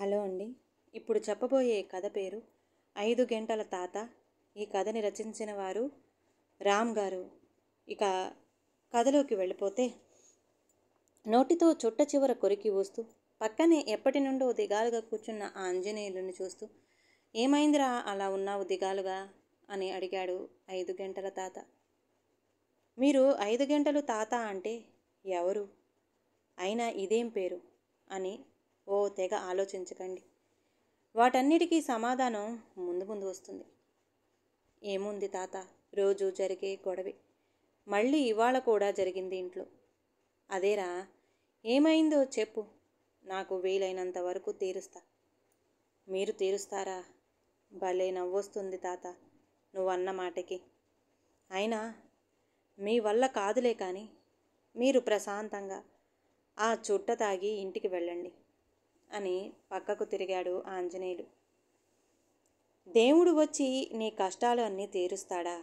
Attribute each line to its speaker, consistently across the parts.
Speaker 1: Hello అండి. ఇప్పుడు చెప్పబోయే కథ పేరు 5 గంటల తాత. ఈ కథని రచించిన వారు రామ్ గారు. ఇక కథలోకి వెళ్ళిపోతే, నోటితో చుట్ట చివర కొరికి ఊస్తూ పక్కనే ఎప్పటి నుండో దిగాలుగా కూర్చున్న ఆ ఆంజనేయులను చూస్తూ, ఏమైందిరా అలా ఉన్నావు దిగాలుగా అని అడిగాడు 5 గంటల తాత. మీరు 5 గంటలు తాత అంటే ఎవరు? అయినా ఇదేం పేరు అని ఓ తెగ ఆలోచించకండి. వాటన్నిటికీ సమాధానం ముందు ముందు వస్తుంది. ఏముంది తాత, రోజు జరిగే గొడవే. మళ్ళీ ఇవాళ కూడా జరిగింది ఇంట్లో. అదేరా, ఏమైందో చెప్పు, నాకు వీలైనంత వరకు తీరుస్తా. మీరు తీరుస్తారా? భలే నవ్వొస్తుంది తాత నువ్వన్న మాటకి. అయినా మీ వల్ల కాదులే కానీ, మీరు ప్రశాంతంగా ఆ చుట్ట తాగి ఇంటికి వెళ్ళండి అని పక్కకు తిరిగాడు ఆంజనేయులు. దేవుడు వచ్చి నీ కష్టాలు అన్నీ తీరుస్తాడా?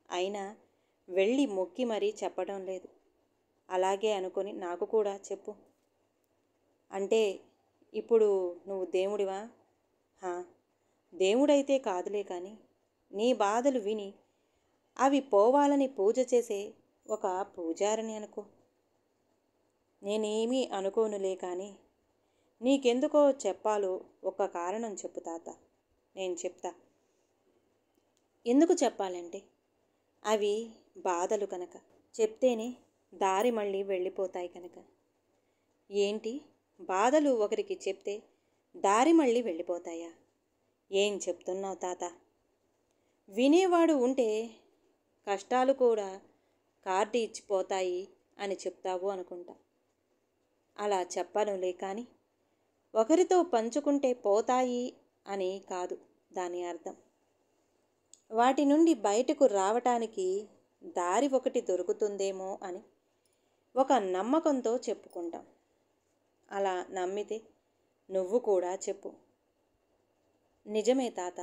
Speaker 1: అయినా వెళ్ళి మొక్కి మరీ చెప్పడం లేదు. అలాగే అనుకొని నాకు కూడా చెప్పు. అంటే ఇప్పుడు నువ్వు దేవుడివా? దేవుడైతే కాదులే కానీ, నీ బాధలు విని అవి పోవాలని పూజ చేసే ఒక పూజారిని అనుకో. నేనేమీ అనుకోనులే కానీ, నీకెందుకో చెప్పాలో ఒక కారణం చెప్పు తాత. నేను చెప్తా. ఎందుకు చెప్పాలంటే, అవి బాధలు కనుక. చెప్తేనే దారి మళ్ళీ వెళ్ళిపోతాయి కనుక. ఏంటి, బాధలు ఒకరికి చెప్తే దారి మళ్ళీ వెళ్ళిపోతాయా? ఏం చెప్తున్నావు తాత? వినేవాడు ఉంటే కష్టాలు కూడా కార్డు ఇచ్చిపోతాయి అని చెప్తావు అనుకుంటా. అలా చెప్పనులే కానీ, ఒకరితో పంచుకుంటే పోతాయి అని కాదు దాని అర్థం. వాటి నుండి బయటకు రావటానికి దారి ఒకటి దొరుకుతుందేమో అని ఒక నమ్మకంతో చెప్పుకుంటాం. అలా నమ్మితే నువ్వు కూడా చెప్పు. నిజమే తాత,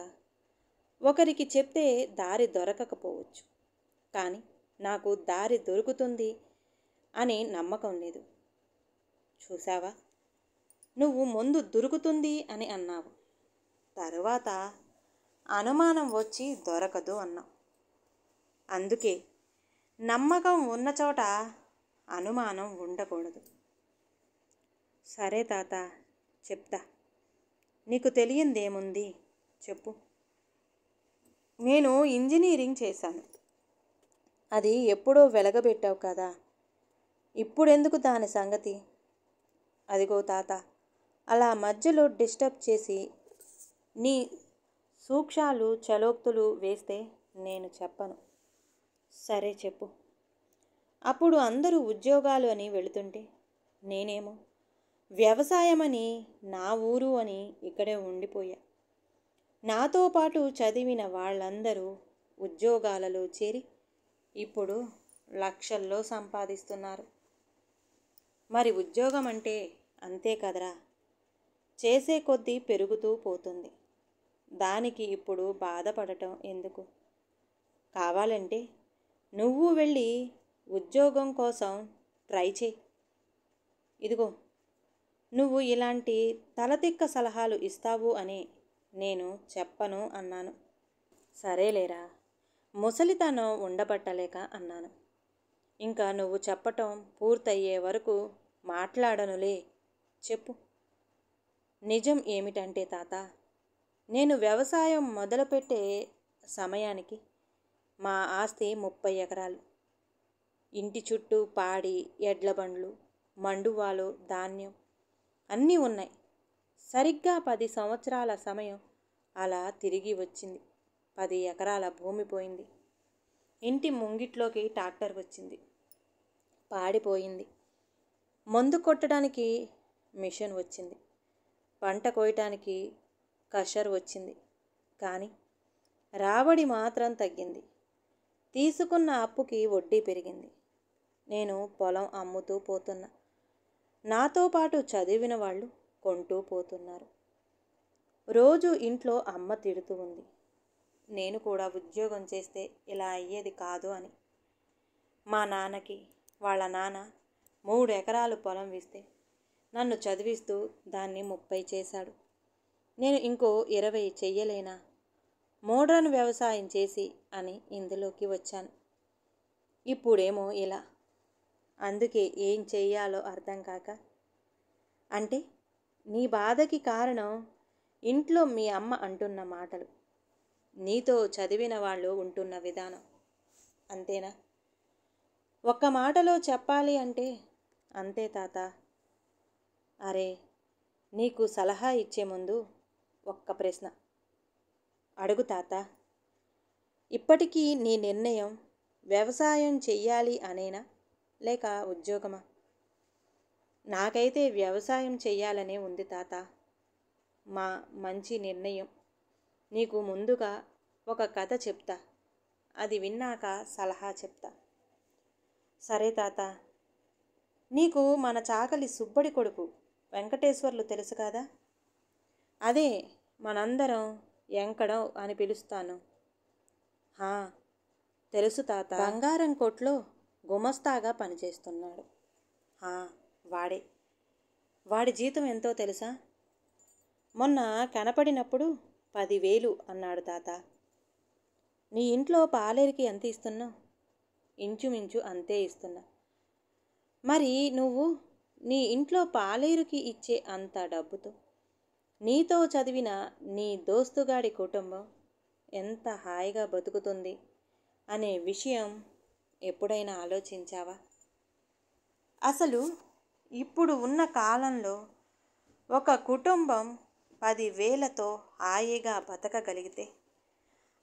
Speaker 1: ఒకరికి చెప్తే దారి దొరకకపోవచ్చు, కానీ నాకు దారి దొరుకుతుంది అని నమ్మకం లేదు. చూసావా, నువ్వు ముందు దొరుకుతుంది అని అన్నావు, తరువాత అనుమానం వచ్చి దొరకదు అన్నావు. అందుకే నమ్మకం ఉన్న చోట అనుమానం ఉండకూడదు. సరే తాత, చెప్తా. నీకు తెలియందేముంది చెప్పు. నేను ఇంజనీరింగ్ చేశాను. అది ఎప్పుడో వెలగబెట్టావు కదా, ఇప్పుడెందుకు దాని సంగతి? అదిగో తాత, అలా మధ్యలో డిస్టర్బ్ చేసి నీ సూక్ష్మాలు చలోక్తులు వేస్తే నేను చెప్పను. సరే చెప్పు. అప్పుడు అందరూ ఉద్యోగాలు అని వెళుతుంటే, నేనేమో వ్యవసాయమని నా ఊరు అని ఇక్కడే ఉండిపోయా. నాతో పాటు చదివిన వాళ్ళందరూ ఉద్యోగాలలో చేరి ఇప్పుడు లక్షల్లో సంపాదిస్తున్నారు. మరి ఉద్యోగం అంటే అంతే కదరా, చేసే కొద్దీ పెరుగుతూ పోతుంది. దానికి ఇప్పుడు బాధపడటం ఎందుకు? కావాలంటే నువ్వు వెళ్ళి ఉద్యోగం కోసం ట్రై చేయి. ఇదిగో, నువ్వు ఇలాంటి తలతిక్క సలహాలు ఇస్తావు అని నేను చెప్పను అన్నాను. సరేలేరా, ముసలితనం ఉండబట్టలేక అన్నాను. ఇంకా నువ్వు చెప్పటం పూర్తయ్యే వరకు మాట్లాడనులే. చెప్పు. నిజం ఏమిటంటే తాత, నేను వ్యవసాయం మొదలుపెట్టే సమయానికి మా ఆస్తి 30 ఎకరాలు. ఇంటి చుట్టూ పాడి, ఎడ్ల బండ్లు, మండువాలు, ధాన్యం అన్నీ ఉన్నాయి. సరిగ్గా 10 సంవత్సరాల సమయం అలా తిరిగి వచ్చింది. 10 ఎకరాల భూమి పోయింది. ఇంటి ముంగిట్లోకి ట్రాక్టర్ వచ్చింది, పాడిపోయింది. మందు కొట్టడానికి మిషన్ వచ్చింది, పంట కోయటానికి కషర్ వచ్చింది. కానీ రాబడి మాత్రం తగ్గింది. తీసుకున్న అప్పుకి వడ్డీ పెరిగింది. నేను పొలం అమ్ముతూ పోతున్నా. నాతో పాటు చదివిన వాళ్ళు కొంటూ పోతున్నారు. రోజు ఇంట్లో అమ్మ తిడుతూ ఉంది, నేను కూడా ఉద్యోగం చేస్తే ఇలా అయ్యేది కాదు అని. మా నాన్నకి వాళ్ళ నాన్న 3 ఎకరాలు పొలం ఇస్తే నన్ను చదివిస్తూ దాన్ని 30 చేశాడు. నేను ఇంకో 20 చెయ్యలేనా? మోడ్రన్ వ్యవసాయం చేసి అని ఇందులోకి వచ్చాను. ఇప్పుడేమో ఇలా. అందుకే ఏం చెయ్యాలో అర్థం కాక. అంటే నీ బాధకి కారణం ఇంట్లో మీ అమ్మ అంటున్న మాటలు, నీతో చదివిన వాళ్ళు ఉంటున్న విధానం, అంతేనా? ఒక్క మాటలో చెప్పాలి అంటే అంతే తాత. అరే, నీకు సలహా ఇచ్చే ముందు ఒక్క ప్రశ్న అడుగు తాత. ఇప్పటికీ నీ నిర్ణయం వ్యవసాయం చెయ్యాలి అనేనా లేక ఉద్యోగమా? నాకైతే వ్యవసాయం చెయ్యాలనే ఉంది తాత. మా మంచి నిర్ణయం. నీకు ముందుగా ఒక కథ చెప్తా, అది విన్నాక సలహా చెప్తా. సరే తాత. నీకు మన చాకలి సుబ్బడి కొడుకు వెంకటేశ్వర్లు తెలుసు కదా? అదే మనందరం ఎంకడం అని పిలుస్తాను. తెలుసు తాత. బంగారం కొట్లో గుమస్తాగా పనిచేస్తున్నాడు. వాడే. వాడి జీతం ఎంతో తెలుసా? మొన్న కనపడినప్పుడు 10,000 అన్నాడు తాత. నీ ఇంట్లో పాలేరికి ఎంత ఇస్తున్నావు? ఇంచుమించు అంతే ఇస్తున్నా. మరి నువ్వు నీ ఇంట్లో పాలేరుకి ఇచ్చే అంత డబ్బుతో నీతో చదివిన నీ దోస్తుగాడి కుటుంబం ఎంత హాయిగా బతుకుతుంది అనే విషయం ఎప్పుడైనా ఆలోచించావా? అసలు ఇప్పుడు ఉన్న కాలంలో ఒక కుటుంబం 10,000తో హాయిగా బతకగలిగితే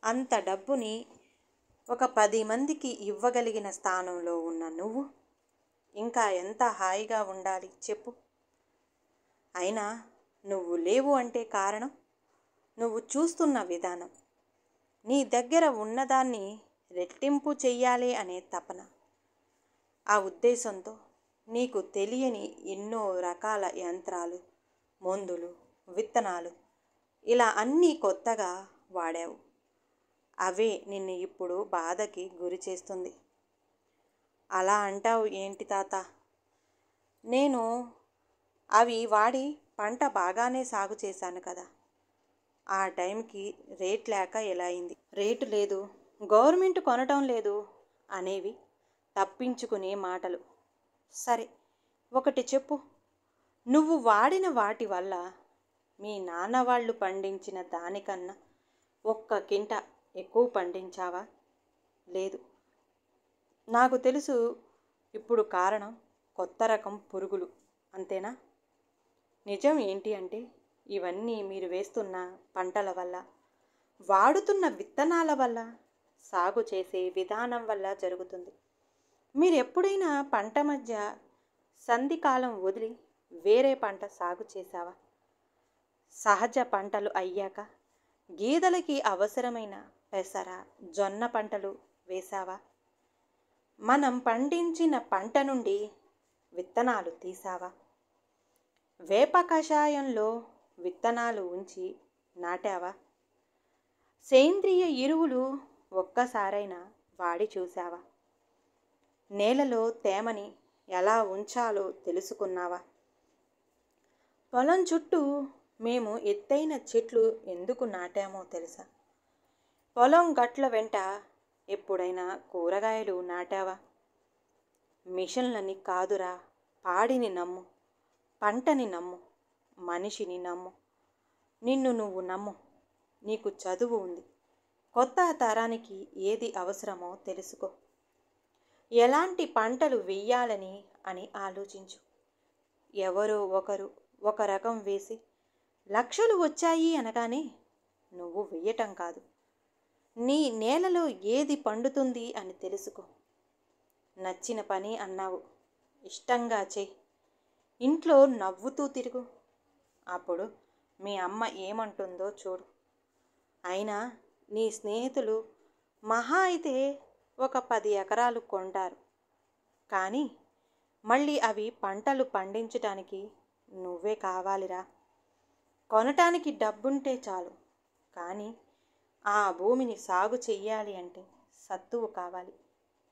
Speaker 1: అంత డబ్బుని ఒక 10 మందికి ఇవ్వగలిగిన స్థానంలో ఉన్న నువ్వు ఇంకా ఎంత హాయిగా ఉండాలి చెప్పు. అయినా నువ్వు లేవు అంటే కారణం నువ్వు చూస్తున్న విధానం. నీ దగ్గర ఉన్నదాన్ని రెట్టింపు చెయ్యాలి అనే తపన. ఆ ఉద్దేశంతో నీకు తెలియని ఎన్నో రకాల యంత్రాలు, మందులు, విత్తనాలు ఇలా అన్నీ కొత్తగా వాడావు. అవే నిన్ను ఇప్పుడు బాధకి గురి చేస్తుంది. అలా అంటావు ఏంటి తాత? నేను అవి వాడి పంట బాగానే సాగు చేశాను కదా. ఆ టైంకి రేట్ లేక ఎలా అయింది. రేటు లేదు, గవర్నమెంట్ కొనటం లేదు అనేవి తప్పించుకునే మాటలు. సరే, ఒకటి చెప్పు. నువ్వు వాడిన వాటి వల్ల మీ నాన్న వాళ్ళు పండించిన దానికన్నా 1 కింటా ఎక్కువ పండించావా? లేదు. నాకు తెలుసు. ఇప్పుడు కారణం కొత్త రకం పురుగులు, అంతేనా? నిజం ఏంటి అంటే ఇవన్నీ మీరు వేస్తున్న పంటల వల్ల, వాడుతున్న విత్తనాల వల్ల, సాగు చేసే విధానం వల్ల జరుగుతుంది. మీరు ఎప్పుడైనా పంట మధ్య సంధికాలం వదిలి వేరే పంట సాగు చేశావా? సహజ పంటలు అయ్యాక గేదెలకి అవసరమైన పెసర, జొన్న పంటలు వేశావా? మనం పండించిన పంట నుండి విత్తనాలు తీసావా? వేప కషాయంలో విత్తనాలు ఉంచి నాటావా? సేంద్రియ ఎరువులు ఒక్కసారైనా వాడి చూసావా? నేలలో తేమని ఎలా ఉంచాలో తెలుసుకున్నావా? పొలం చుట్టూ మేము ఎత్తైన చెట్లు ఎందుకు నాటామో తెలుసా? పొలం గట్ల వెంట ఎప్పుడైనా కూరగాయలు నాటావా? మిషన్లని కాదురా, పాడిని నమ్ము, పంటని నమ్ము, మనిషిని నమ్ము, నిన్ను నువ్వు నమ్ము. నీకు చదువు ఉంది. కొత్త తరానికి ఏది అవసరమో తెలుసుకో. ఎలాంటి పంటలు వెయ్యాలని అని ఆలోచించు. ఎవరో ఒకరు ఒక రకం వేసి లక్షలు వచ్చాయి అనగానే నువ్వు వెయ్యటం కాదు. నీ నేలలో ఏది పండుతుంది అని తెలుసుకో. నచ్చిన పని అన్నావు, ఇష్టంగా చెయ్యి. ఇంట్లో నవ్వుతూ తిరుగు. అప్పుడు మీ అమ్మ ఏమంటుందో చూడు. అయినా నీ స్నేహితులు మహా అయితే ఒక 10 ఎకరాలు కొంటారు. కానీ మళ్ళీ అవి పంటలు పండించడానికి నువ్వే కావాలిరా. కొనటానికి డబ్బుంటే చాలు, కానీ ఆ భూమిని సాగు చెయ్యాలి అంటే సత్తువు కావాలి.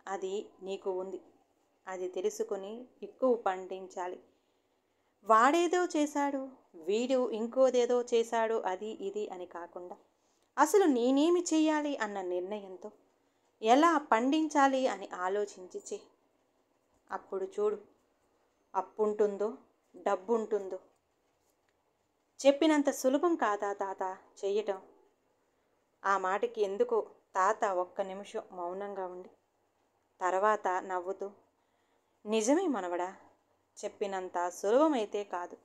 Speaker 1: అది నీకు ఉంది. అది తెలుసుకుని ఎక్కువ పండించాలి. వాడేదో చేశాడు, వీడు ఇంకోదేదో చేశాడు, అది ఇది అని కాకుండా అసలు నేనేమి చెయ్యాలి అన్న నిర్ణయంతో ఎలా పండించాలి అని ఆలోచించి అప్పుడు చూడు అప్పుంటుందో డబ్బుంటుందో. చెప్పినంత సులభం కాదా తాత చెయ్యటం? ఆ మాటకి ఎందుకో తాత ఒక్క నిమిషం మౌనంగా ఉండి తర్వాత నవ్వుతూ, నిజమే మనవడా, చెప్పినంత సులభమైతే కాదు,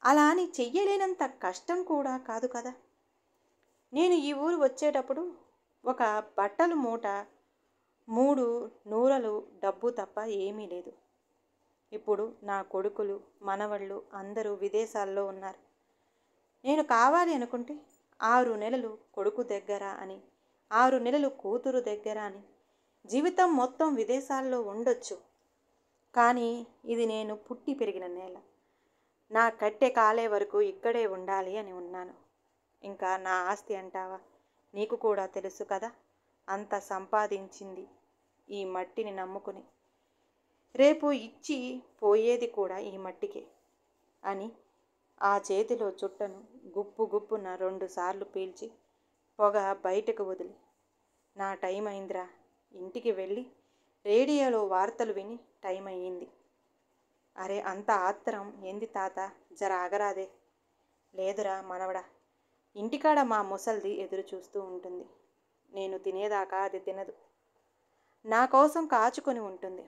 Speaker 1: అలా అని చెయ్యలేనంత కష్టం కూడా కాదు కదా. నేను ఈ ఊరు వచ్చేటప్పుడు ఒక బట్టలు మూట 3 నూరలు డబ్బు తప్ప ఏమీ లేదు. ఇప్పుడు నా కొడుకులు మనవళ్ళు అందరూ విదేశాల్లో ఉన్నారు. నేను కావాలి అనుకుంటే 6 నెలలు కొడుకు దగ్గర అని, 6 నెలలు కూతురు దగ్గర అని, జీవితం మొత్తం విదేశాల్లో ఉండొచ్చు. కానీ ఇది నేను పుట్టి పెరిగిన నేల. నా కట్టె కాలే వరకు ఇక్కడే ఉండాలి అని ఉన్నాను. ఇంకా నా ఆస్తి అంటావా, నీకు కూడా తెలుసు కదా, అంత సంపాదించింది ఈ మట్టిని నమ్ముకుని. రేపు ఇచ్చి పోయేది కూడా ఈ మట్టికే అని ఆ చేతిలో చుట్టను గుప్పు గుప్పున 2 సార్లు పీల్చి పొగ బయటకు వదిలి, నా టైం అయిందిరా, ఇంటికి వెళ్ళి రేడియోలో వార్తలు విని టైం అయ్యింది. అరే అంత ఆత్రం ఏంది తాత, జర ఆగరాదే. లేదురా మనవడా, ఇంటికాడ మా ముసల్ది ఎదురు చూస్తూ ఉంటుంది. నేను తినేదాకా అది తినదు, నా కోసం కాచుకొని ఉంటుంది.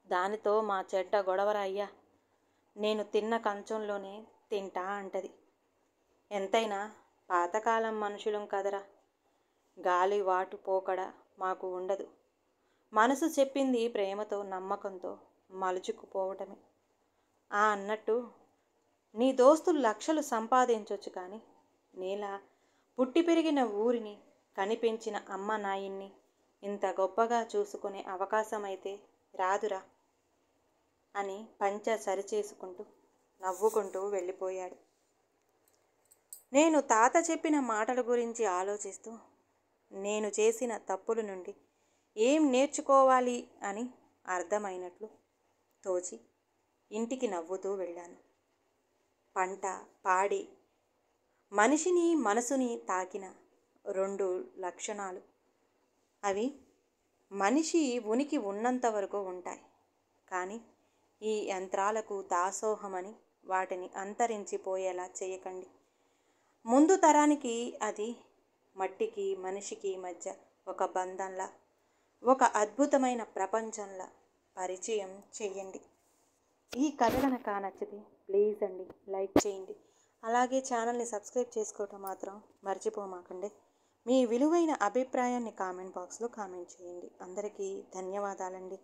Speaker 1: దానితో మా చెడ్డ గొడవరా అయ్యా. నేను తిన్న కంచంలోనే తింటా అంటది. ఎంతైనా పాతకాలం మనుషులం కదరా. గాలి వాటు పోకడ మాకు ఉండదు. మనసు చెప్పింది ప్రేమతో నమ్మకంతో మలుచుకుపోవటమే. అన్నట్టు నీ దోస్తులు లక్షలు సంపాదించవచ్చు, కానీ నేలా పుట్టి పెరిగిన ఊరిని కనిపెంచిన అమ్మ నాయన్ని ఇంత గొప్పగా చూసుకునే అవకాశం అయితే రాదురా అని పంచ సరిచేసుకుంటూ నవ్వుకుంటూ వెళ్ళిపోయాడు. నేను తాత చెప్పిన మాటల గురించి ఆలోచిస్తూ నేను చేసిన తప్పుల నుండి ఏం నేర్చుకోవాలి అని అర్థమైనట్లు తోచి ఇంటికి నవ్వుతూ వెళ్ళాను. పంట పాడి మనిషిని మనసుని తాకిన 2 లక్షణాలు. అవి మనిషి ఉనికి ఉన్నంత వరకు ఉంటాయి, కానీ ఈ యంత్రాలకు దాసోహమని వాటిని అంతరించిపోయేలా చేయకండి. ముందు తరానికి అది మట్టికి మనిషికి మధ్య ఒక బంధంలా, ఒక అద్భుతమైన ప్రపంచంలా పరిచయం చెయ్యండి. ఈ కథ కనుక నచ్చితే ప్లీజ్ అండి లైక్ చేయండి. అలాగే ఛానల్ని సబ్స్క్రైబ్ చేసుకోవటం మాత్రం మర్చిపోమాకండి. మీ విలువైన అభిప్రాయాన్ని కామెంట్ బాక్స్లో కామెంట్ చేయండి. అందరికీ ధన్యవాదాలండి.